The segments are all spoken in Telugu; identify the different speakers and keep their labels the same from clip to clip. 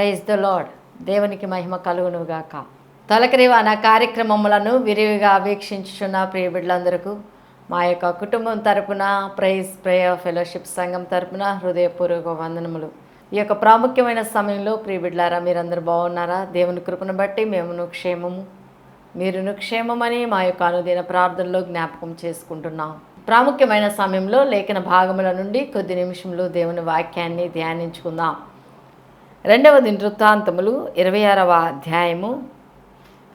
Speaker 1: Praise the lord. దేవునికి మహిమ కలుగునుగాక. తొలకరివ నా కార్యక్రమములను విరివిగా వీక్షించుచున్న ప్రియ బిడ్డలందరికీ మా యొక్క కుటుంబం తరపున ప్రైజ్ ప్రేయర్ ఫెలోషిప్ సంఘం తరపున హృదయపూర్వక వందనములు. ఈ యొక్క ప్రాముఖ్యమైన సమయంలో ప్రియ బిడ్డలారా, మీరందరూ బాగున్నారా? దేవుని కృపను బట్టి మేమును క్షేమము, మీరును క్షేమమని మా యొక్క అనుదిన ప్రార్థనలో జ్ఞాపకం చేసుకుంటున్నాం. ప్రాముఖ్యమైన సమయంలో లేఖన భాగముల నుండి కొద్ది నిమిషంలో దేవుని వాక్యాన్ని ధ్యానించుకుందాం. 2వ దినవృత్తాంతములు 26వ అధ్యాయము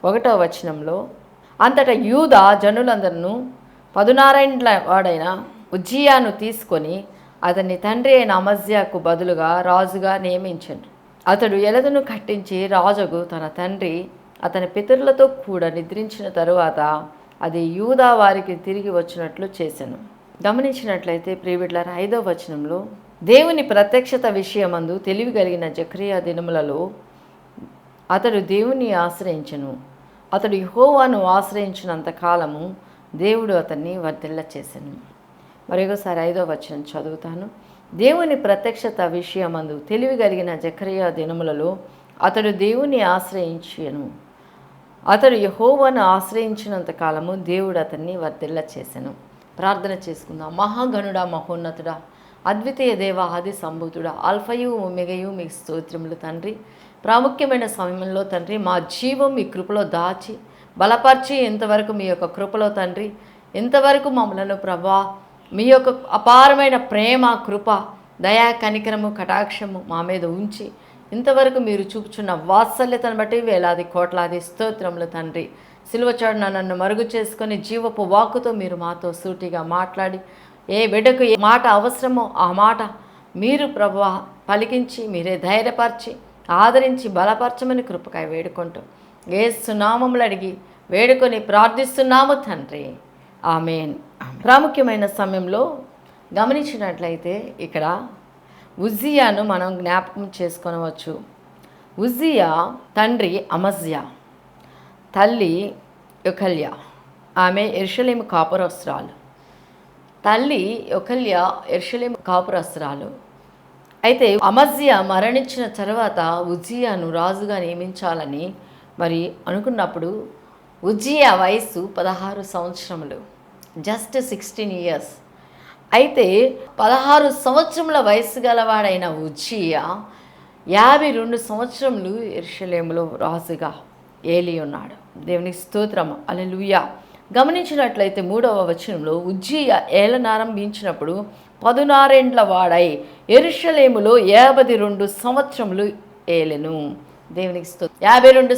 Speaker 1: 1వ వచనంలో, అంతటా యూదా జనులందరూ 16 ఏండ్ల వాడైన ఉజ్జియాను తీసుకొని అతని తండ్రి అయిన అమజ్యాకు బదులుగా రాజుగా నియమించాడు. అతడు ఎలదును కట్టించి రాజుకు తన తండ్రి అతని పితరులతో కూడా నిద్రించిన తరువాత అది యూదా వారికి తిరిగి వచ్చినట్లు చేశాను. గమనించినట్లయితే ప్రియబిడ్డలారా, 5వ వచనంలో దేవుని ప్రత్యక్షత విషయమందు తెలివి కలిగిన జకరియా దినములలో అతడు దేవుని ఆశ్రయించను. అతడు యెహోవాను ఆశ్రయించినంత కాలము దేవుడు అతన్ని వర్ధిల్ల చేసెను. మరొకసారి 5వ వచనం చదువుతాను. దేవుని ప్రత్యక్షత విషయమందు తెలివి కలిగిన జకరియా దినములలో అతడు దేవుని ఆశ్రయించెను. అతడు యెహోవాను ఆశ్రయించినంత కాలము దేవుడు అతన్ని వర్ధిల్ల చేసెను. ప్రార్థన చేసుకుందాం. మహాగణుడా, మహోన్నతుడా, అద్వితీయ దేవ, ఆది సంభూతుడా, ఆల్ఫయు ఒమెగయు మీకు స్తోత్రములు తండ్రి. ప్రాముఖ్యమైన సమయంలో తండ్రి మా జీవం మీ కృపలో దాచి బలపరిచి ఇంతవరకు మీ యొక్క కృపలో తండ్రి ఇంతవరకు మమ్మలను ప్రభా మీ యొక్క అపారమైన ప్రేమ, కృప, దయా, కనికరము, కటాక్షము మా మీద ఉంచి ఇంతవరకు మీరు చూపుచున్న వాత్సల్యతను బట్టి వేలాది కోట్లాది స్తోత్రములు తండ్రి. సిలువ చాటున నన్ను మరుగు చేసుకొని జీవపు వాక్కుతో మీరు మాతో సూటిగా మాట్లాడి ఏ బిడ్డకు ఏ మాట అవసరమో ఆ మాట మీరు ప్రభువా పలికించి మీరే ధైర్యపరిచి ఆదరించి బలపరచమని కృపకాయ వేడుకుంటూ యేసు నామములు అడిగి వేడుకొని ప్రార్థిస్తున్నాము తండ్రి, ఆమేన్. ప్రాముఖ్యమైన సమయంలో గమనించినట్లయితే ఇక్కడ ఉజ్జియాను మనం జ్ఞాపకం చేసుకొనవచ్చు. ఉజ్జియా తండ్రి అమజ్యా, తల్లి యొకల్య. ఆమె యెరూషలేము కాపురస్తురాలు. తల్లి యొకల్య యెరూషలేము కాపురస్తురాలు. అయితే అమజ్యా మరణించిన తర్వాత ఉజ్జియాను రాజుగా నియమించాలని మరి అనుకున్నప్పుడు ఉజ్జియా వయస్సు 16 సంవత్సరములు, జస్ట్ 16 ఇయర్స్. అయితే 16 సంవత్సరముల వయస్సు గలవాడైన ఉజ్జియా 52 సంవత్సరములు యెరూషలేములో రాజుగా ఏలి ఉన్నాడు. దేవునికి స్తోత్రం, హల్లెలూయా. గమనించినట్లయితే 3వ వచనంలో ఉజ్జియా ఏలనారంభించినప్పుడు 16 ఏండ్ల వాడై యెరూషలేములో 52 సంవత్సరములు ఏలెను. దేవునికి స్తోత్రం. 52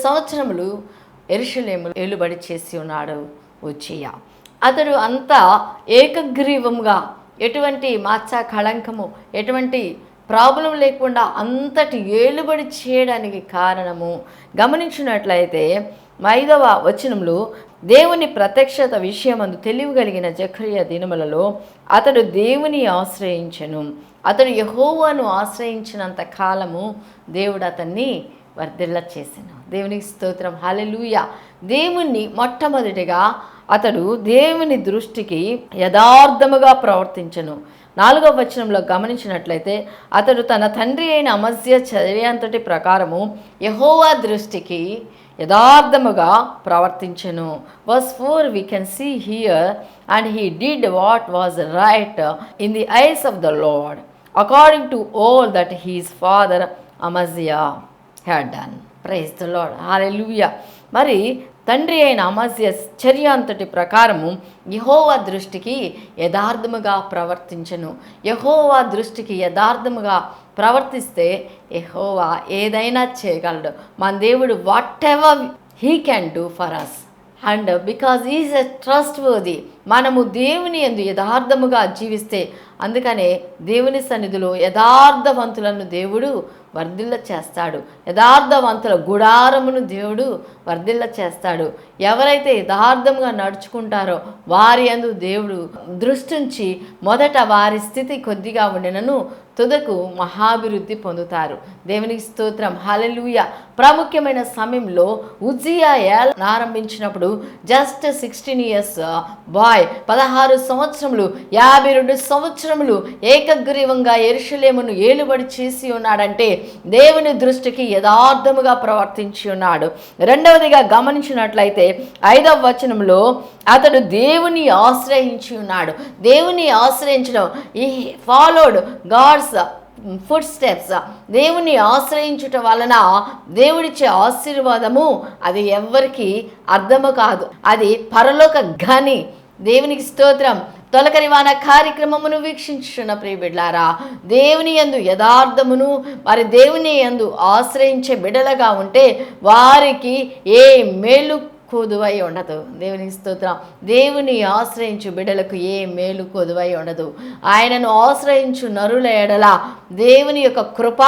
Speaker 1: సంవత్సరములు యెరూషలేములో ఏలుబడి చేసి ఉన్నాడు ఉజ్జియా. అతడు అంతా ఏకగ్రీవంగా ఎటువంటి మాచా కళంకము ఎటువంటి ప్రాబ్లం లేకుండా అంతటి ఏలుబడి చేయడానికి కారణము గమనించినట్లయితే 5వ వచనంలో దేవుని ప్రత్యక్షత విషయమందు తెలివి కలిగిన జకరియా దినములలో అతడు దేవుని ఆశ్రయించెను. అతడు యెహోవాను ఆశ్రయించినంత కాలము దేవుడు అతన్ని వర్ధిల్ల చేసెను. దేవునికి స్తోత్రం, హల్లెలూయా. దేవుణ్ణి మొట్టమొదటిగా అతడు దేవుని దృష్టికి యథార్థముగా ప్రవర్తించెను. 4వ వచనంలో గమనించినట్లయితే అతడు తన తండ్రి అయిన అమజ్యా చర్య అంతటి ప్రకారము యెహోవా దృష్టికి యథార్థముగా ప్రవర్తించెను. Verse 4 we can see here, and he did what was right in the eyes of the Lord according to all that his father Amaziah had done. Praise the Lord, hallelujah. మరి తండ్రి అయిన అమజ్యా చర్య అంతటి ప్రకారము యెహోవా దృష్టికి యథార్థముగా ప్రవర్తించెను. యెహోవా దృష్టికి యథార్థముగా ప్రవర్తిస్తే యెహోవా ఏదైనా చేయగలడు. మన దేవుడు whatever he can do for us, and because is a trustworthy. మనము దేవుని యందు యథార్థముగా జీవిస్తే, అందుకనే దేవుని సన్నిధిలో యథార్థవంతులను దేవుడు వర్ధిల్ల చేస్తాడు. యథార్థవంతుల గుడారమును దేవుడు వర్ధిల్ల చేస్తాడు. ఎవరైతే యథార్థంగా నడుచుకుంటారో వారి యందు దేవుడు దృష్టించి మొదట వారి స్థితి కొద్దిగా ఉండినను తుదకు మహాభివృద్ధి పొందుతారు. దేవునికి స్తోత్రం. హల్లెలూయా. ప్రాముఖ్యమైన సమయంలో ఉజ్జియా ఆరంభించినప్పుడు జస్ట్ 16 ఇయర్స్ బాయ్, 16 సంవత్సరములు 52 సంవత్సరములు ఏకగ్రీవంగా యెరూషలేమును ఏలుబడి చేసి ఉన్నాడంటే దేవుని దృష్టికి యథార్థముగా ప్రవర్తించి ఉన్నాడు. రెండవదిగా గమనించినట్లయితే 5వ వచనంలో అతడు దేవుని ఆశ్రయించి ఉన్నాడు. దేవుని ఆశ్రయించడం, ఈ ఫాలోడ్ గాడ్స్ ఫుట్ స్టెప్స్. దేవుని ఆశ్రయించుట వలన దేవుడిచ్చే ఆశీర్వాదము అది ఎవ్వరికి అర్థము కాదు, అది పరలోక గని. దేవునికి స్తోత్రం. తొలకరివాన కార్యక్రమమును వీక్షించున్న ప్రియ బిడ్డలారా, దేవుని యందు యథార్థమును మరి దేవుని యందు ఆశ్రయించే బిడ్డలుగా ఉంటే వారికి ఏ మేలు కొదువై ఉండదు. దేవునికి స్తోత్రం. దేవుని ఆశ్రయించు బిడ్డలకు ఏ మేలు కొదువై ఉండదు. ఆయనను ఆశ్రయించు నరుల ఎడల దేవుని యొక్క కృప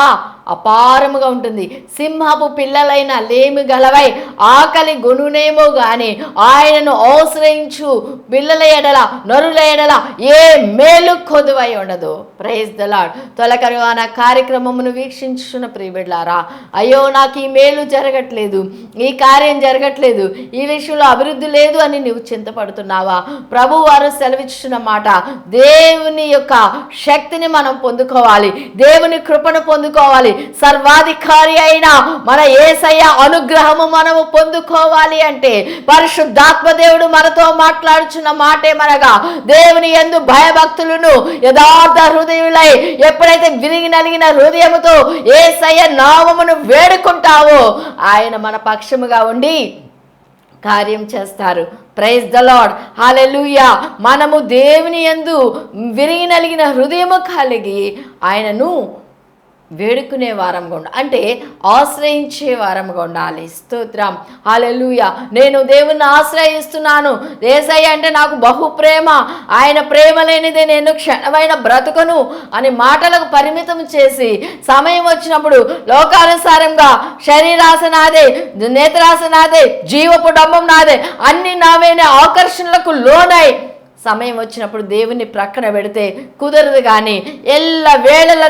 Speaker 1: అపారముగా ఉంటుంది. సింహపు పిల్లలైన లేమి గలవై ఆకలి గొనునేమో గాని ఆయనను ఆశ్రయించు పిల్లల ఎడల నరుల ఎడల ఏ మేలు కొదువై ఉండదు. Praise the Lord. తొలకరివాన కార్యక్రమమును వీక్షించున్న ప్రియ బిడ్డలారా, అయ్యో నాకు ఈ మేలు జరగట్లేదు, ఈ కార్యం జరగట్లేదు, ఈ విషయంలో అభివృద్ధి లేదు అని నీవు చింతపడుతున్నావా? ప్రభు వారు సెలవిచ్చిన మాట, దేవుని యొక్క శక్తిని మనం పొందుకోవాలి, దేవుని కృపను పొందుకోవాలి, సర్వాధికారి అయిన మన యేసయ్య అనుగ్రహము మనము పొందుకోవాలి అంటే పరిశుద్ధాత్మ దేవుడు మనతో మాట్లాడుచున్న మాటే మనగా దేవుని యందు భయభక్తులను యథార్థ హృదయులై ఎప్పుడైతే విరిగి నలిగిన హృదయముతో యేసయ్య నామమును వేడుకుంటావో ఆయన మన పక్షముగా ఉండి కార్యం చేస్తారు. Praise the Lord. హల్లెలూయా. మనము దేవుని యందు విరిగి నలిగిన హృదయము కలిగి ఆయనను వేడుకునే వారంగా ఉండాలి, అంటే ఆశ్రయించే వారంగా ఉండాలి. స్తోత్రం. హల్లెలూయా. నేను దేవుణ్ణి ఆశ్రయిస్తున్నాను, యేసయ్య అంటే నాకు బహు ప్రేమ, ఆయన ప్రేమ లేనిదే నేను క్షణమైన బ్రతుకను అని మాటలకు పరిమితం చేసి సమయం వచ్చినప్పుడు లోకానుసారంగా శరీరాశ నాదే, నేత్రాశ నాదే, జీవపు డంబం నాదే, అన్ని నావేనే ఆకర్షణలకు లోనై సమయం వచ్చినప్పుడు దేవుని ప్రక్కన పెడితే కుదరదు. కానీ ఎల్ల వేళల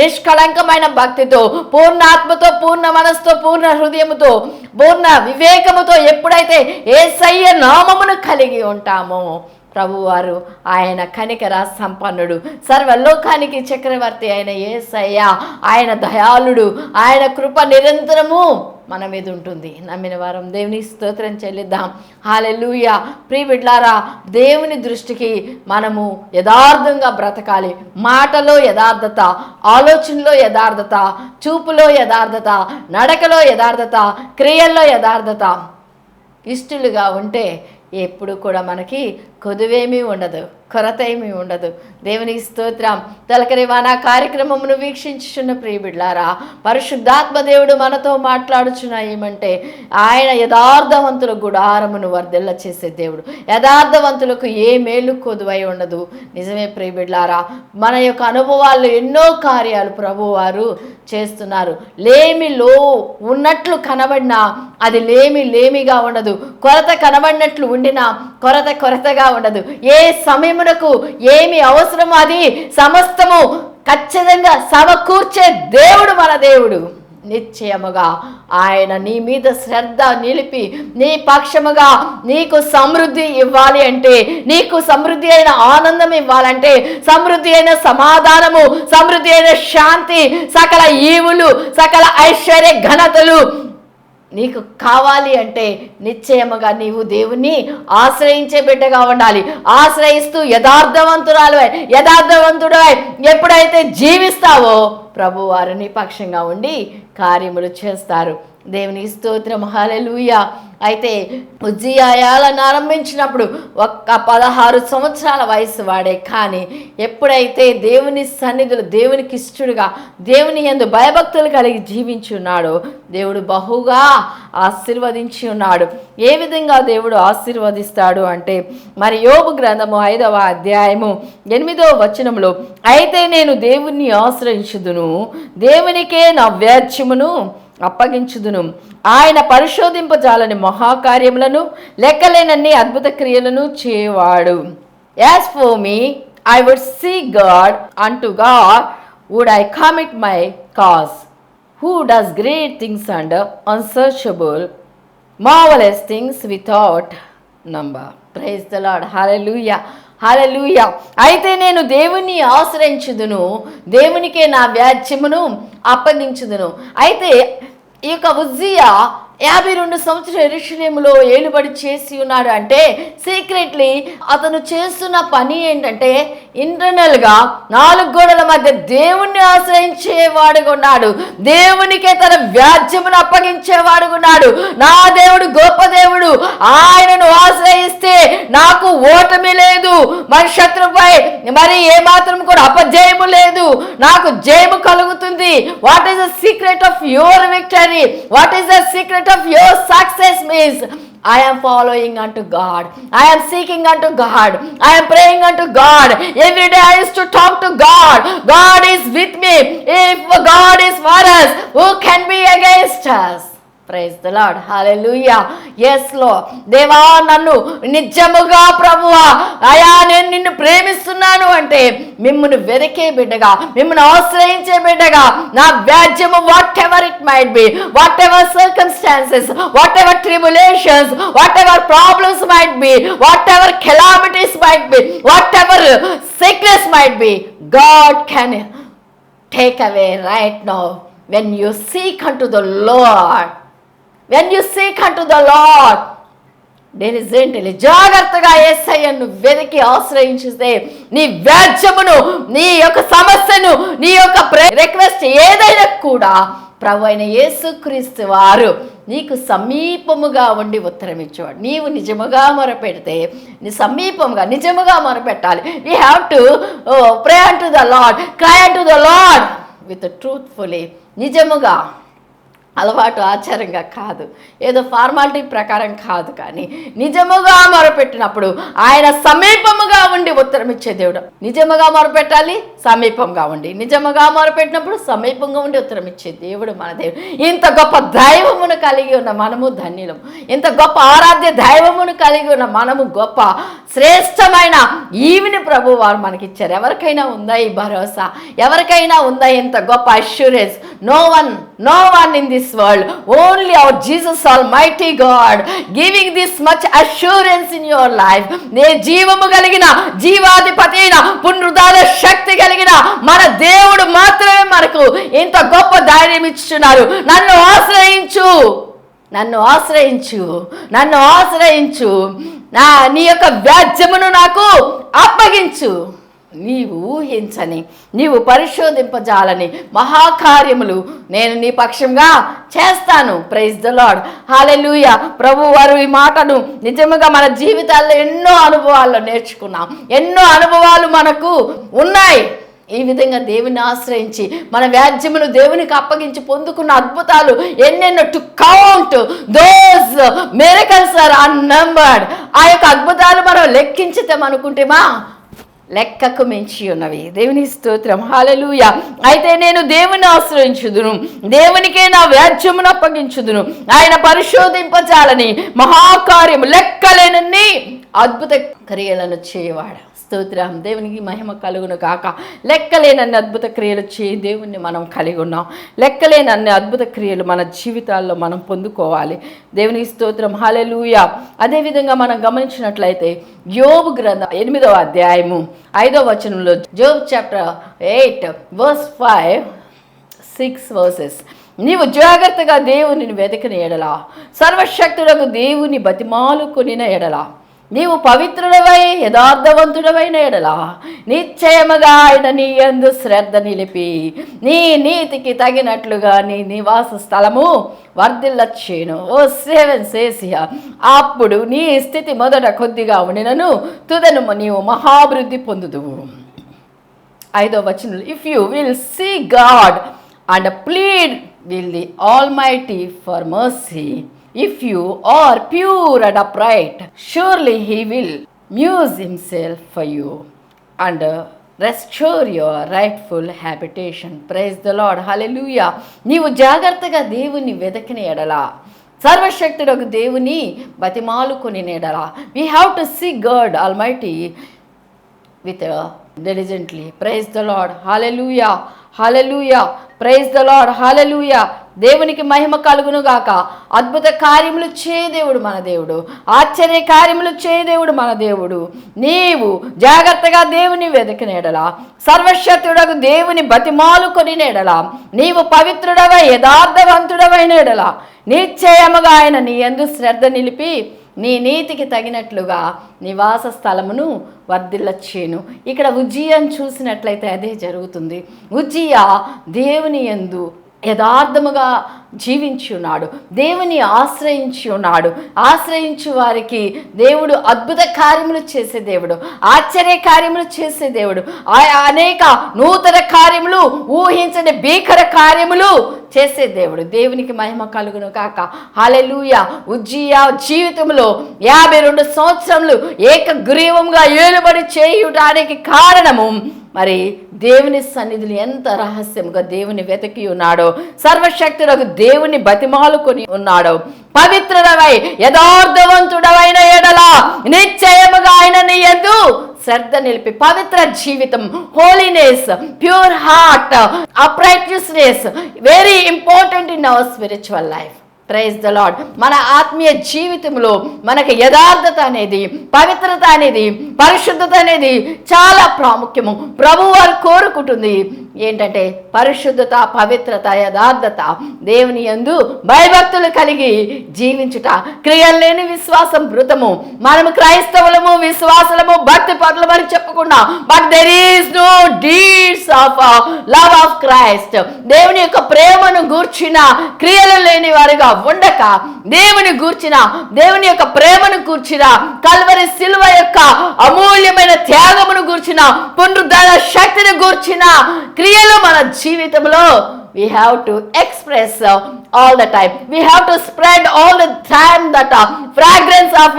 Speaker 1: నిష్కళంకమైన భక్తితో, పూర్ణాత్మతో, పూర్ణ మనసుతో, పూర్ణ హృదయముతో, పూర్ణ వివేకముతో ఎప్పుడైతే యేసయ్య నామమును కలిగి ఉంటామో ప్రభువారు ఆయన కనికర సంపన్నుడు, సర్వలోకానికి చక్రవర్తి అయిన యేసయ్య ఆయన దయాళుడు, ఆయన కృప నిరంతరము మన మీద ఉంటుంది. నమ్మిన వారం దేవుని స్తోత్రం చెల్లిద్దాం. హల్లెలూయా. ప్రియ బిడ్డలారా, దేవుని దృష్టికి మనము యథార్థంగా బ్రతకాలి. మాటలో యథార్థత, ఆలోచనలో యథార్థత, చూపులో యథార్థత, నడకలో యథార్థత, క్రియల్లో యథార్థత ఇష్టలుగా ఉంటే ఎప్పుడు కూడా మనకి కొదువేమీ ఉండదు, కొరత ఏమీ ఉండదు. దేవునికి స్తోత్రం. తొలకరివాన కార్యక్రమమును వీక్షించుచున్న ప్రియ బిడ్డలారా, పరిశుద్ధాత్మ దేవుడు మనతో మాట్లాడుచున్న ఏమంటే ఆయన యథార్థవంతుల గుడారమును వర్ధిల్ల చేసే దేవుడు. యథార్థవంతులకు ఏ మేలు కొదువై ఉండదు. నిజమే ప్రియ బిడ్డలారా, మన యొక్క అనుభవాల్లో ఎన్నో కార్యాలు ప్రభువారు చేస్తున్నారు. లేమిలో ఉన్నట్లు కనబడినా అది లేమిగా ఉండదు, కొరత కనబడినట్లు ఉండినా కొరతగా ఉండదు. ఏ సమయమునకు ఏమి అవసరమో అది సమస్తము ఖచ్చితంగా సమకూర్చే దేవుడు మన దేవుడు. నిశ్చయముగా ఆయన నీ మీద శ్రద్ధ నిలిపి నీ పక్షముగా నీకు సమృద్ధి ఇవ్వాలి అంటే, నీకు సమృద్ధి అయిన ఆనందం ఇవ్వాలంటే, సమృద్ధి అయిన సమాధానము, సమృద్ధి అయిన శాంతి, సకల ఈవులు, సకల ఐశ్వర్య ఘనతలు నీకు కావాలి అంటే నిశ్చయముగా నీవు దేవుణ్ణి ఆశ్రయించే బిడ్డగా ఉండాలి. ఆశ్రయిస్తూ యథార్థవంతుడై ఎప్పుడైతే జీవిస్తావో ప్రభువారు నీ పక్షంగా ఉండి కార్యములు చేస్తారు. దేవుని స్తోత్రం. హల్లెలూయా. అయితే ఉజ్జియాలను ఆరంభించినప్పుడు 16 సంవత్సరాల వయసు వాడే, కానీ ఎప్పుడైతే దేవుని సన్నిధిలో దేవునికి ఇష్టడుగా దేవుని యందు భయభక్తులు కలిగి జీవించి ఉన్నాడో దేవుడు బహుగా ఆశీర్వదించి ఉన్నాడు. ఏ విధంగా దేవుడు ఆశీర్వదిస్తాడు అంటే, మరి యోబు గ్రంథము 5వ అధ్యాయము 8వ వచనంలో, అయితే నేను దేవుణ్ణి ఆశ్రయించుదును, దేవునికే నా వ్యాజ్యమును అప్పగించుదును, ఆయన పరిశోధింపజాలని మహాకార్యములను లెక్కలేనన్ని అద్భుత క్రియలను చేయవాడు. As for me I would seek God, unto God would I commit my cause, who does great things and unsearchable, marvelous things without number. Praise the Lord. Hallelujah. హల్లెలూయా. అయితే నేను దేవుని ఆశ్రయించుదును, దేవునికే నా వ్యాజ్యమును అప్పగించుదును. అయితే ఈ యొక్క ఉజ్జియా 52 సంవత్సరాలు యెరూషలేములో ఏలుబడి చేసి ఉన్నాడు. అంటే సీక్రెట్లీ అతను చేస్తున్న పని ఏంటంటే ఇంటర్నల్గా 4 గోడల మధ్య దేవుణ్ణి ఆశ్రయించేవాడుగా ఉన్నాడు. దేవునికే తన వ్యాజ్యమును అప్పగించేవాడుగా ఉన్నాడు. నా దేవుడు గొప్ప దేవుడు, ఆయనను ఆశ్రయిస్తే నాకు ఓటమి లేదు, మన శత్రుపై మరి ఏమాత్రం కూడా అపజయము లేదు, నాకు జయము కలుగుతుంది. What is the secret of your victory? What is the secret of your success means I am following unto God, I am seeking unto God, I am praying unto God. Every day I used to talk to God. God is with me. If God is for us, who can be against us? Praise the Lord. Hallelujah. Yes Lord. దేవా, నన్ను నిజముగా ప్రభువా అయా నేను నిన్ను ప్రేమిస్తున్నాను అంటే మిమ్మల్ని వెతికే బిడ్డగా, మిమ్మల్ని ఆశ్రయించే బిడ్డగా నా వ్యాజ్యము whatever it might be, whatever circumstances, whatever tribulations, whatever problems might be, whatever calamities might be, whatever sickness might be, God can take away right now when you seek unto the Lord. When you seek unto the Lord diligently, జాగ్రత్తగా యేసయ్యను వెతికి ఆశ్రయించితే నీ వ్యాజ్యమును, నీ యొక్క సమస్యను, నీ యొక్క రిక్వెస్ట్ ఏదైనా కూడా ప్రభు అయిన యేసుక్రీస్తు వారు నీకు సమీపముగా ఉండి ఉత్తరం ఇచ్చేవాడు. నీవు నిజముగా మొరపెడితే నీ సమీపముగా నిజముగా మొరపెట్టాలి. We have to pray unto the Lord, cry unto the Lord with truthfully. నిజముగా, అలవాటు ఆచారంగా కాదు, ఏదో ఫార్మాలిటీ ప్రకారం కాదు, కానీ నిజముగా మొరపెట్టినప్పుడు ఆయన సమీపముగా ఉండి ఉత్తరం ఇచ్చే దేవుడు. నిజముగా మొరపెట్టాలి, సమీపంగా ఉండి. నిజముగా మొరపెట్టినప్పుడు సమీపంగా ఉండి ఉత్తరం ఇచ్చే దేవుడు మన దేవుడు. ఇంత గొప్ప దైవమును కలిగి ఉన్న మనము ధన్యులం. ఇంత గొప్ప ఆరాధ్య దైవమును కలిగి ఉన్న మనము గొప్ప శ్రేష్టమైన ఈవిని ప్రభు వారు మనకిచ్చారు. ఎవరికైనా ఉందా ఈ భరోసా? ఎవరికైనా ఉందా ఇంత గొప్ప assurance? No one in this world, only our Jesus Almighty God giving this much assurance in your life. నే జీవము కలిగిన జీవాధిపతి అయిన పునరుద్ధాన శక్తి కలిగిన మన దేవుడు మాత్రమే మనకు ఇంత గొప్ప ధైర్యం ఇచ్చుచున్నారు. నన్ను ఆశ్రయించు, నన్ను ఆశ్రయించు, నన్ను ఆశ్రయించు, నీ యొక్క వ్యాజ్యమును నాకు అప్పగించు. నీవు ఊహించని, నీవు పరిశోధింపజాలని మహాకార్యములు నేను నీ పక్షంగా చేస్తాను. Praise the Lord. హల్లెలూయా. ప్రభు వారు ఈ మాటను నిజముగా మన జీవితాల్లో ఎన్నో అనుభవాల్లో నేర్చుకున్నాం. ఎన్నో అనుభవాలు మనకు ఉన్నాయి. ఈ విధంగా దేవుని ఆశ్రయించి మన వ్యాజ్యమును దేవునికి అప్పగించి పొందుకున్న అద్భుతాలు ఎన్నెన్నో, to count those miracles are unnumbered. ఆ యొక్క అద్భుతాలు మనం లెక్కించుతామనుకుంటేమా లెక్కకు మించి ఉన్నవి. దేవుని స్తోత్రం. హల్లెలూయా. అయితే నేను దేవుని ఆశ్రయించుదును, దేవునికే నా వ్యాజ్యమును అప్పగించుదును. ఆయన పరిశోధింపజాలని మహాకార్యము లెక్కలేనన్ని అద్భుత క్రియలను చేయవాడు. స్తోత్రం. దేవునికి మహిమ కలుగును కాక. లెక్కలేనన్ని అద్భుత క్రియలు చేయి దేవుణ్ణి మనం కలిగి ఉన్నాం. లెక్కలేనన్ని అద్భుత క్రియలు మన జీవితాల్లో మనం పొందుకోవాలి. దేవునికి స్తోత్రం. హల్లెలూయా. అదేవిధంగా మనం గమనించినట్లయితే యోబు గ్రంథం 8వ అధ్యాయము 5వ వచనంలో, జోబ్ చాప్టర్ 8 verse 5, 6 verses. నీవు జాగ్రత్తగా దేవుని వెతికిన ఎడల, సర్వశక్తులకు దేవుని బతిమాలు కొనిన ఎడల, నీవు పవిత్రుడవై యథార్థవంతుడవైన ఎడల నిశ్చయముగా ఆయన నీ యందు శ్రద్ధ నిలిపి నీ నీతికి తగినట్లుగా నీ నివాస స్థలము వర్ధిల్లచ్చేను. ఓ 7 సేసియా. అప్పుడు నీ స్థితి మొదట కొద్దిగా ఉండినను తుదను నీవు మహాభివృద్ధి పొందుదువు. 5వ వచనం, if you will see God and plead with the almighty for mercy, if you are pure and upright, surely he will muse himself for you and restore your rightful habitation. Praise the Lord. Hallelujah. నీవు జాగ్రత్తగా దేవుని వెతికిన ఎడల, సర్వశక్తుడకు దేవుని బతిమాలుకొని ఎడల, we have to see God Almighty with diligently. Praise the Lord. Hallelujah. Hallelujah. Praise the Lord. Hallelujah. దేవునికి మహిమ కలుగును గాక. అద్భుత కార్యములు చేయ దేవుడు మన దేవుడు. ఆశ్చర్య కార్యములు చేయ దేవుడు మన దేవుడు. నీవు జాగ్రత్తగా దేవుని వెదకినేడలా, సర్వశక్తుడకు దేవుని బతిమాలుకొని నేడలా, నీవు పవిత్రుడవై యథార్థవంతుడవైన ఎడలా నిశ్చయముగా ఆయన నీ యందు శ్రద్ధ నిలిపి నీ నీతికి తగినట్లుగా నివాస స్థలమును వర్ధిల్లచేయును. ఇక్కడ ఉజ్జియాను చూసినట్లయితే అదే జరుగుతుంది. ఉజ్జియా దేవుని యందు యథార్థముగా జీవించి ఉన్నాడు, దేవుని ఆశ్రయించి ఉన్నాడు. ఆశ్రయించు వారికి దేవుడు అద్భుత కార్యములు చేసే దేవుడు, ఆశ్చర్య కార్యములు చేసే దేవుడు, అనేక నూతన కార్యములు, ఊహించని భీకర కార్యములు చేసే దేవుడు. దేవునికి మహిమ కలుగును కాక. హల్లెలూయా. ఉజ్జియా జీవితంలో 52 సంవత్సరములు ఏకగ్రీవంగా ఏలుబడి చేయడానికి కారణము మరి దేవుని సన్నిధిని ఎంత రహస్యముగా దేవుని వెతికి ఉన్నాడో, సర్వశక్తులకు దేవుని బతిమాలుకొని ఉన్నాడో, పవిత్రుడవై యథార్థవంతుడవైన ఎడల నిశ్చయముగా ఆయన నీ యందు శ్రద్ధ నిలిపి. పవిత్ర జీవితం, holiness, pure heart, uprightness very important in our spiritual life. Praise the Lord. మన ఆత్మీయ జీవితంలో మనకు యథార్థత అనేది, పవిత్రత అనేది, పరిశుద్ధత అనేది చాలా ప్రాముఖ్యము. ప్రభు వారు కోరుకుంటుంది ఏంటంటే పరిశుద్ధత, పవిత్రత, యథార్థత, దేవుని యందు భయభక్తులు కలిగి జీవించుట. క్రియలు లేని విశ్వాసం మృతము. మనము క్రైస్తవులము, విశ్వాసులము, భక్తి పరులమని చెప్పుకున్నా, but there is no deeds of love of Christ. దేవుని యొక్క ప్రేమను గూర్చిన క్రియలు లేని వారిగా ఉండక, దేవుని గూర్చిన, దేవుని యొక్క ప్రేమను గూర్చిన, కల్వరి సిలువ యొక్క అమూల్యమైన త్యాగమును గూర్చిన, పునరుద్ధరణ శక్తిని గూర్చిన క్రియలు మన జీవితంలో we have to express all the time. We have to spread all the time that fragrance of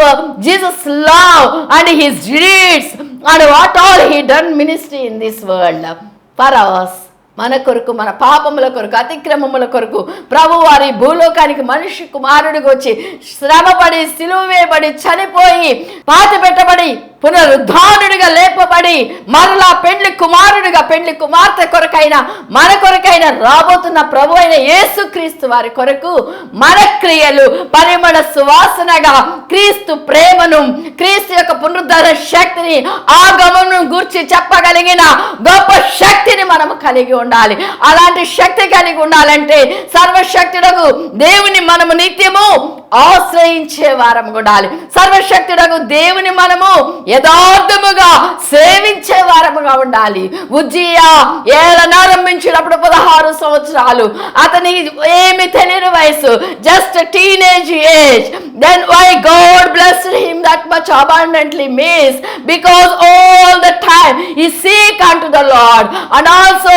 Speaker 1: Jesus' love and his deeds and what all he done ministry in this world for us. మన కొరకు, మన పాపముల కొరకు, అతిక్రమముల కొరకు ప్రభు వారి భూలోకానికి మనిషి కుమారుడికి వచ్చి శ్రమపడి, సిలువ వేయబడి, చనిపోయి, పాతి పెట్టబడి, పునరుద్ధానుడిగా లేపబడి, మరలా పెండ్లి కుమారుడిగా, పెండ్లి కుమార్తె కొరకైనా, మన కొరకైనా రాబోతున్న ప్రభు అయిన యేసుక్రీస్తు వారి కొరకు మన క్రియలు పరిమళ సువాసనగా క్రీస్తు ప్రేమను, క్రీస్తు యొక్క పునరుద్ధరణ శక్తిని, ఆగమను గూర్చి చెప్పగలిగిన గొప్ప శక్తిని మనము కలిగి ఉండాలి. అలాంటి శక్తి కలిగి ఉండాలంటే సర్వశక్తుడకు దేవుని మనము నిత్యము ఆశ్రయించే వారం ఉండాలి. సర్వశక్తుడకు దేవుని మనము యథార్థముగా సేవించే వారముగా ఉండాలి. ఉజ్జియా ఏలనారంభించినప్పుడు 16 సంవత్సరాలు, అతని ఏమి తెలియని వయసు, just teenage age. Then why God blessed him that much abundantly means because all the time he seek unto the Lord, and also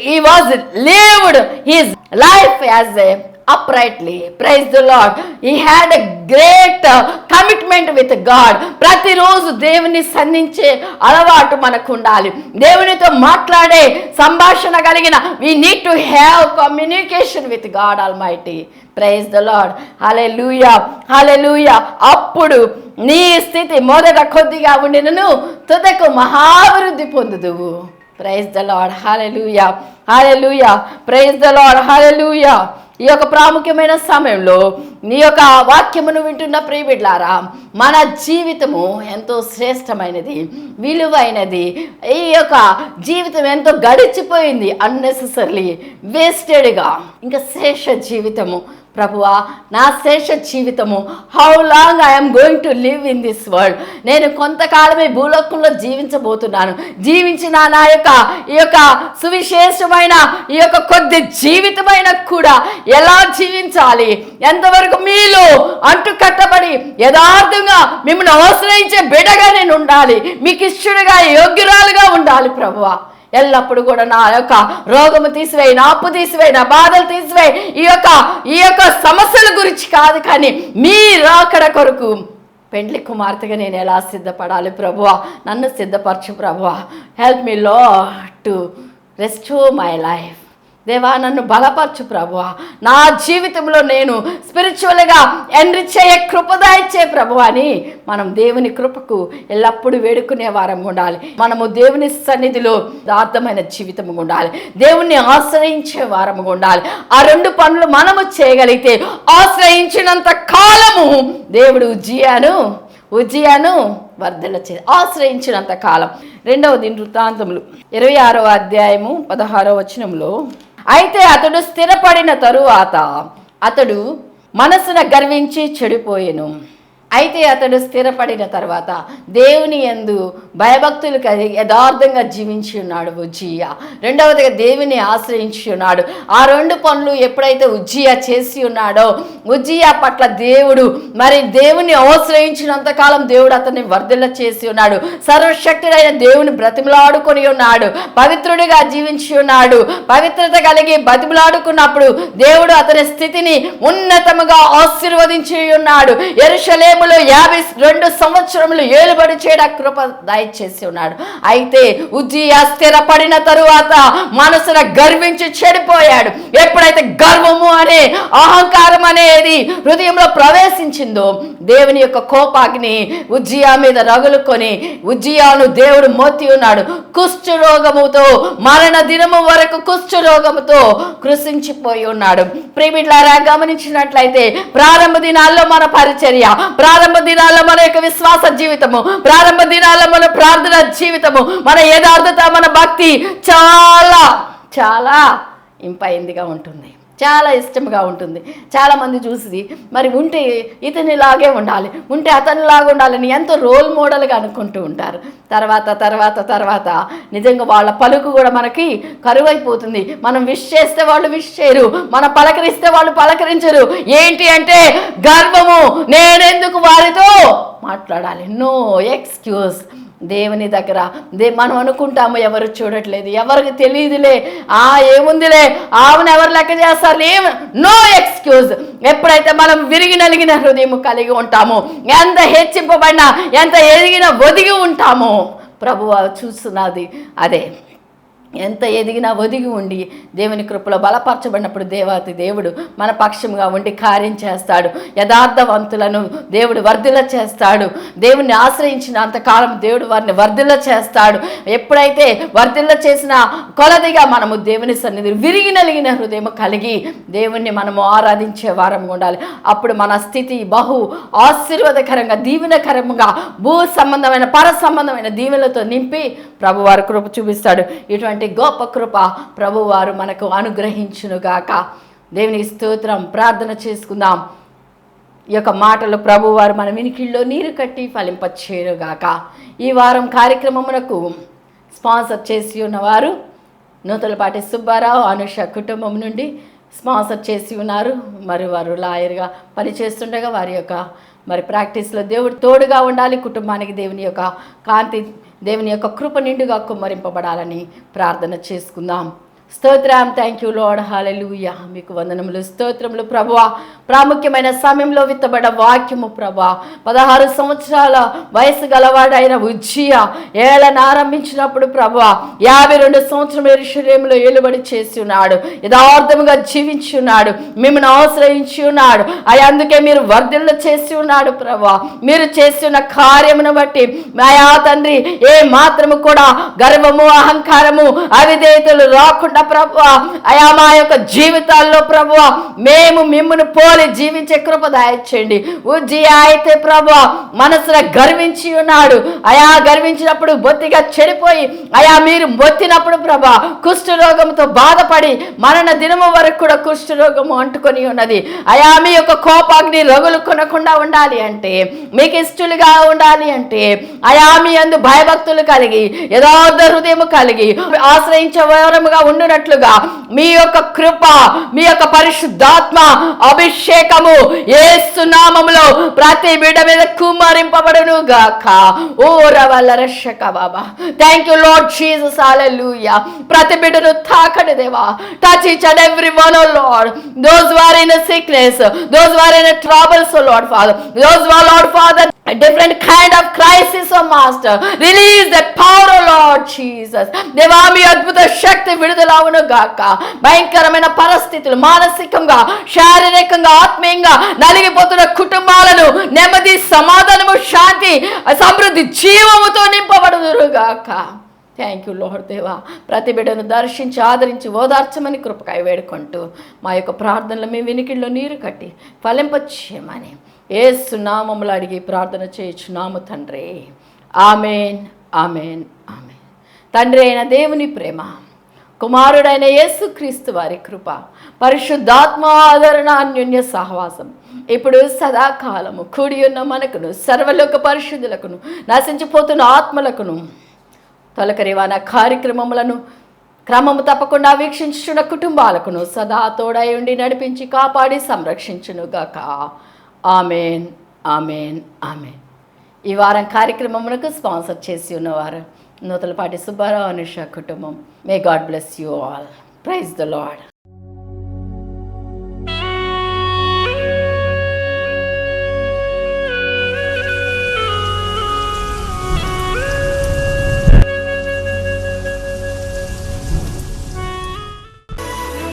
Speaker 1: he was lived his life as a uprightly. Praise the Lord. He had a great commitment with God. ప్రతిరోజు దేవుని సన్నించే అలవాటు మనకు ఉండాలి. దేవునితో మాట్లాడే సంభాషణ కలిగిన we need to have communication with God Almighty. Praise the Lord. Hallelujah. Hallelujah. అప్పుడు నీ స్థితి మొదట కొద్దిగా ఉండినను తుదకు మహాభివృద్ధి పొందుదువు. Praise the Lord. Hallelujah. Hallelujah. Praise the Lord. Hallelujah. ఈ యొక్క ప్రాముఖ్యమైన సమయంలో నీ యొక్క వాక్యమును వింటున్న ప్రియబిడ్డలారా, మన జీవితము ఎంతో శ్రేష్టమైనది, విలువైనది. ఈ యొక్క జీవితం ఎంతో గడిచిపోయింది, అన్నెసెసరీ వేస్టెడ్గా. ఇంకా శేష జీవితము, ప్రభువా నా శేష జీవితము, how long I'm going to live in this world. నేను కొంతకాలమే భూలోకంలో జీవించబోతున్నాను. జీవించిన నా యొక్క ఈ యొక్క సువిశేషమైన ఈ యొక్క కొద్ది జీవితమైన కూడా ఎలా జీవించాలి, ఎంతవరకు మీలో అంటు కట్టబడి యథార్థంగా మిమ్మల్ని ఆశ్రయించే బిడ్డగా నేను ఉండాలి, మీకు ఇష్టడుగా, యోగ్యురాలుగా ఉండాలి ప్రభువా. ఎల్లప్పుడు కూడా నా యొక్క రోగము తీసివేయి, నా అప్పు తీసివేయి, నా బాధలు తీసివేయి. ఈ యొక్క సమస్యల గురించి కాదు, కానీ మీ రాకడ కొరకు పెండ్లి కుమార్తెగా నేను ఎలా సిద్ధపడాలి ప్రభువా, నన్ను సిద్ధపరచు ప్రభువా. Help me lord to restore my life. దేవా నన్ను బలపరచు ప్రభువా, నా జీవితంలో నేను స్పిరిచువల్గా ఎన్రిచ్ అయ్యే కృప దయచే ప్రభు అని మనం దేవుని కృపకు ఎల్లప్పుడూ వేడుకునే వారం ఉండాలి. మనము దేవుని సన్నిధిలో యథార్థమైన జీవితం ఉండాలి, దేవుణ్ణి ఆశ్రయించే వారము ఉండాలి. ఆ రెండు పనులు మనము చేయగలిగితే ఆశ్రయించినంత కాలము దేవుడు ఉజ్జియాను వర్ధల ఆశ్రయించినంత కాలం. రెండవది వృత్తాంతములు 26వ అధ్యాయము 16వ వచనంలో, అయితే అతడు స్థిరపడిన తరువాత అతడు మనసున గర్వించి చెడిపోయెను. అయితే అతడు స్థిరపడిన తర్వాత దేవుని యందు భయభక్తులు కలిగి యథార్థంగా జీవించి ఉన్నాడు ఉజ్జియా. రెండవదిగా దేవుని ఆశ్రయించి ఉన్నాడు. ఆ రెండు పనులు ఎప్పుడైతే ఉజ్జియా చేసి ఉన్నాడో, ఉజ్జియా పట్ల దేవుడు దేవుని ఆశ్రయించినంత కాలం దేవుడు అతన్ని వర్ధిల్ల చేసి ఉన్నాడు. సర్వశక్తుడైన దేవుని బ్రతిమలాడుకొని ఉన్నాడు, పవిత్రుడిగా జీవించి ఉన్నాడు. పవిత్రత కలిగి బ్రతిమలాడుకున్నప్పుడు దేవుడు అతని స్థితిని ఉన్నతముగా ఆశీర్వదించి ఉన్నాడు. యెరూషలేము 52 సంవత్సరములు ఏలుబడి చేయడం కృప దయచేసి ఉన్నాడు. అయితే ఉజ్జియా స్థిరపడిన తరువాత మనసున గర్వించి చెడిపోయాడు. ఎప్పుడైతే గర్వము అనే అహంకారం అనేది హృదయంలో ప్రవేశించిందో దేవుని యొక్క కోపాగ్ని ఉజ్జియా మీద రగులుకొని ఉజ్జియాను దేవుడు మోతి ఉన్నాడు. కుష్ఠు రోగముతో మరణ దినము వరకు కుష్ఠు రోగముతో కృషించిపోయి ఉన్నాడు. ప్రియమిట్లారా గమనించినట్లయితే ప్రారంభ దినాల్లో మన పరిచర్య, ప్రారంభ దినాల్లో మన యొక్క విశ్వాస జీవితము, ప్రారంభ దినాల్లో మన ప్రార్థన జీవితము, మన యథార్థత, మన భక్తి చాలా చాలా ఇంపైందిగా ఉంటుంది, చాలా ఇష్టంగా ఉంటుంది. చాలామంది చూసి ఉంటే ఇతనిలాగే ఉండాలి, ఉంటే అతనిలాగా ఉండాలని ఎంతో రోల్ మోడల్గా అనుకుంటూ ఉంటారు. తర్వాత నిజంగా వాళ్ళ పలుకు కూడా మనకి కరువైపోతుంది. మనం విష్ చేస్తే వాళ్ళు విష్ చేయరు, మనం పలకరిస్తే వాళ్ళు పలకరించరు. ఏంటి అంటే గర్వము. నేనెందుకు వారితో మాట్లాడాలి? No excuse. దేవుని దగ్గర మనం అనుకుంటాము ఎవరు చూడట్లేదు, ఎవరికి తెలియదులే, ఏముందిలే, ఆమెను ఎవరు లెక్క చేస్తారు, నో ఎక్స్క్యూజ్. ఎప్పుడైతే మనం విరిగి నలిగిన హృదయం కలిగి ఉంటామో, ఎంత హెచ్చింపబడినా, ఎంత ఎదిగినా ఒదిగి ఉంటామో ప్రభువు చూస్తున్నది అదే. ఎంత ఎదిగినా ఒదిగి ఉండి దేవుని కృపలో బలపరచబడినప్పుడు దేవాతి దేవుడు మన పక్షముగా ఉండి కార్యం చేస్తాడు. యథార్థవంతులను దేవుడు వర్ధిల్ల చేస్తాడు. దేవుణ్ణి ఆశ్రయించిన అంతకాలం దేవుడు వారిని వర్ధిల్ల చేస్తాడు. ఎప్పుడైతే వర్ధిల్ల చేసిన కొలదిగా మనము దేవుని సన్నిధి విరిగి నలిగిన హృదయం కలిగి దేవుణ్ణి మనము ఆరాధించే వారం ఉండాలి. అప్పుడు మన స్థితి బహు ఆశీర్వాదకరంగా, దీవెనకరంగా, భూ సంబంధమైన పర సంబంధమైన దీవెనలతో నింపి ప్రభువారు కృప చూపిస్తాడు. ఇటువంటి గొప్ప కృప ప్రభువారు మనకు అనుగ్రహించునుగాక. దేవునికి స్తోత్రం. ప్రార్థన చేసుకుందాం. ఈ యొక్క మాటలు ప్రభువారు మన వినికిల్లో నీరు కట్టి ఫలింపచేయునుగాక. ఈ వారం కార్యక్రమమునకు స్పాన్సర్ చేసి ఉన్నవారు నూతలపాటి సుబ్బారావు, అనుష కుటుంబం నుండి స్పాన్సర్ చేసి ఉన్నారు. వారు లాయర్గా పనిచేస్తుండగా వారి యొక్క ప్రాక్టీస్లో దేవుడు తోడుగా ఉండాలి. కుటుంబానికి దేవుని యొక్క కాంతి, దేవుని యొక్క కృప నిండుగా కుమ్మరింపబడాలని ప్రార్థన చేసుకుందాం. స్తోత్రం. Thank you Lord. హల్లెలూయా. మీకు వందనములు, స్తోత్రములు ప్రభువా. ప్రాముఖ్యమైన సమయంలో విత్తబడ్డ వాక్యము ప్రభువా. 16 సంవత్సరాల వయసు గలవాడైన ఉజ్జియా ఏళ్ళను ఆరంభించినప్పుడు ప్రభువా 52 సంవత్సరం యెరూషలేములో ఏలుబడి చేసి ఉన్నాడు. యథార్థముగా జీవించి ఉన్నాడు. మిమ్మల్ని ఆశ్రయించి ఉన్నాడు. అందుకే మీరు వర్ధిల్ల చేసి ఉన్నాడు ప్రభువా. మీరు చేసి ఉన్న కార్యమును బట్టి మాయా తండ్రి ఏ మాత్రము కూడా గర్వము, అహంకారము, అవిధేయతలు రాకుండా ప్రభువా మా యొక్క జీవితాల్లో ప్రభువా మేము మిమ్మును పోలి జీవించే కృప దయచేయండి. ఉజ్జియా అయితే ప్రభువా మనసులో గర్వించి ఉన్నాడు. గర్వించినప్పుడు బొత్తిగా చెడిపోయి మీరు బొత్తినప్పుడు ప్రభువా కుష్ఠరోగంతో బాధపడి మరణ దినము వరకు కూడా కుష్ఠరోగము అంటుకొని ఉన్నది. మీ యొక్క కోపాగ్ని రగులు కొనకుండా ఉండాలి అంటే, మీకు ఇష్టలుగా ఉండాలి అంటే, మీ యందు భయభక్తులు కలిగి యథార్థ హృదయము కలిగి ఆశ్రయించే వారముగా ఉండునట్లుగా మీ యొక్క కృప, మీ యొక్క పరిశుద్ధాత్మ అభిషేకము యేసు నామములో ప్రతి బిడ్డ మీద కుమ్మరింపబడును గాక. ఓ రవల్ల రక్షక బాబా. Thank you Lord Jesus. Hallelujah. ప్రతి బిడ్డను తాకండి దేవా. Touch each and every one O Lord. Those who are in a sickness, those who are in a troubles, oh Lord Father, those who are Lord Father A different kind of crisis, oh Master. Release that power, oh Lord Jesus. దేవా మీ అద్భుత శక్తి విడుదలవును గాక. భయంకరమైన పరిస్థితులు మానసికంగా, శారీరకంగా, ఆత్మీయంగా నలిగిపోతున్న కుటుంబాలను నెమ్మది, సమాధానము, శాంతి, సమృద్ధి, జీవముతో నింపబడుదురు గాక. థ్యాంక్ యూ లార్డ్ దేవా. ప్రతి బిడ్డను దర్శించి ఆదరించి ఓదార్చమని కృపకాయ వేడుకుంటూ మా యొక్క ప్రార్థనలు మీ వినికిడిలో నీరు కట్టి ఫలింపచేయమని యేసు నామములో అడిగి ప్రార్థన చేయుచున్నాము తండ్రి. ఆమేన్, ఆమేన్, ఆమేన్. తండ్రి అయిన దేవుని ప్రేమ, కుమారుడైన యేసుక్రీస్తు వారి కృప, పరిశుద్ధాత్మ ఆదరణ, అన్యోన్య సహవాసం ఇప్పుడు సదాకాలము కూడి ఉన్న మనకును, సర్వలోక పరిశుద్ధులకును, నశించిపోతున్న ఆత్మలకును, తొలకరివాన కార్యక్రమములను క్రమము తప్పకుండా వీక్షించున్న కుటుంబాలకును సదా తోడై ఉండి నడిపించి కాపాడి సంరక్షించునుగాక. ఆమేన్, ఆమేన్, ఆమేన్. ఈ వారం కార్యక్రమమునకు స్పాన్సర్ చేసి ఉన్నవారు నూతలపాటి సుబ్బారావు అనుష కుటుంబం. May God bless you all. Praise the lord.